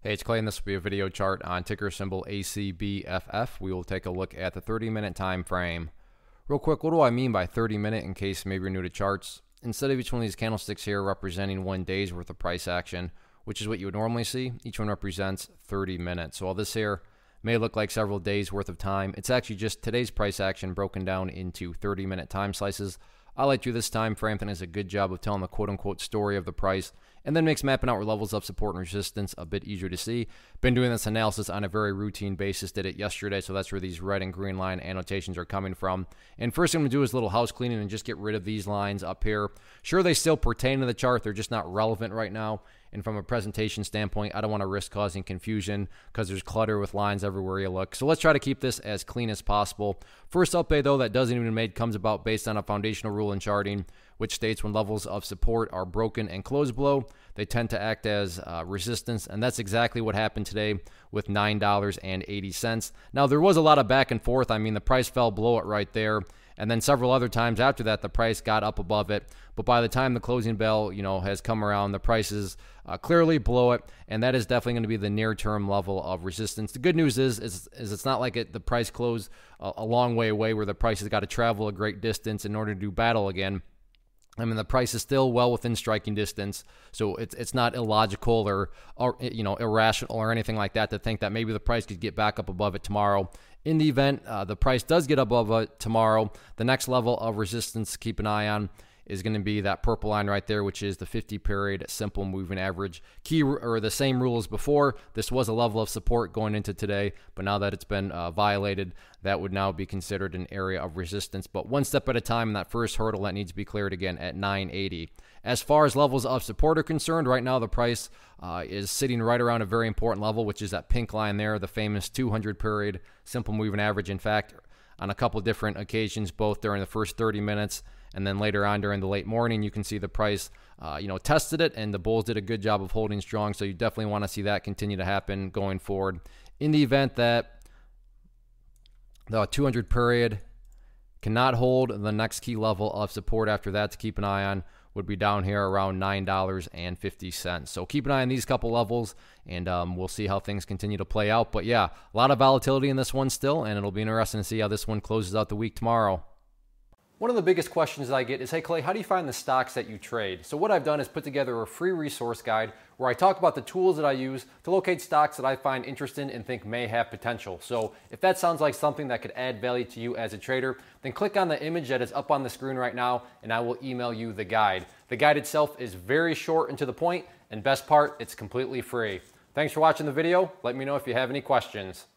Hey, it's Clay, and this will be a video chart on ticker symbol ACBFF. We will take a look at the 30-minute time frame. Real quick, what do I mean by 30-minute in case maybe you're new to charts? Instead of each one of these candlesticks here representing 1 day's worth of price action, which is what you would normally see, each one represents 30 minutes. So all this here may look like several days worth of time. It's actually just today's price action broken down into 30-minute time slices. I like to this time frame that does a good job of telling the quote-unquote story of the price, and then makes mapping out levels of support and resistance a bit easier to see. Been doing this analysis on a very routine basis. Did it yesterday, so that's where these red and green line annotations are coming from. And first thing I'm going to do is a little house cleaning and just get rid of these lines up here. Sure, they still pertain to the chart. They're just not relevant right now. And from a presentation standpoint, I don't want to risk causing confusion because there's clutter with lines everywhere you look. So let's try to keep this as clean as possible. First update, though, that doesn't even made comes about based on a foundational rule in charting, which states when levels of support are broken and closed below, they tend to act as resistance, and that's exactly what happened today with $9.80. Now, there was a lot of back and forth. I mean, the price fell below it right there, and then several other times after that, the price got up above it. But by the time the closing bell, has come around, the price is clearly below it, and that is definitely going to be the near-term level of resistance. The good news is it's not like the price closed a long way away where the price has got to travel a great distance in order to do battle again. I mean, the price is still well within striking distance, so it's not illogical or irrational or anything like that to think that maybe the price could get back up above it tomorrow. In the event the price does get above it tomorrow, the next level of resistance to keep an eye on is going to be that purple line right there, which is the 50-period simple moving average. Key or the same rule as before. This was a level of support going into today, but now that it's been violated, that would now be considered an area of resistance. But one step at a time, that first hurdle that needs to be cleared again at 980. As far as levels of support are concerned, right now the price is sitting right around a very important level, which is that pink line there, the famous 200-period simple moving average. In fact, on a couple different occasions, both during the first 30 minutes and then later on during the late morning, you can see the price, tested it, and the bulls did a good job of holding strong. So you definitely want to see that continue to happen going forward. In the event that the 200 period cannot hold, the next key level of support after that to keep an eye on would be down here around $9.50. So keep an eye on these couple levels, and we'll see how things continue to play out. But yeah, a lot of volatility in this one still, and it'll be interesting to see how this one closes out the week tomorrow. One of the biggest questions that I get is, hey Clay, how do you find the stocks that you trade? So what I've done is put together a free resource guide where I talk about the tools that I use to locate stocks that I find interesting and think may have potential. So if that sounds like something that could add value to you as a trader, then click on the image that is up on the screen right now, and I will email you the guide. The guide itself is very short and to the point, and best part, it's completely free. Thanks for watching the video. Let me know if you have any questions.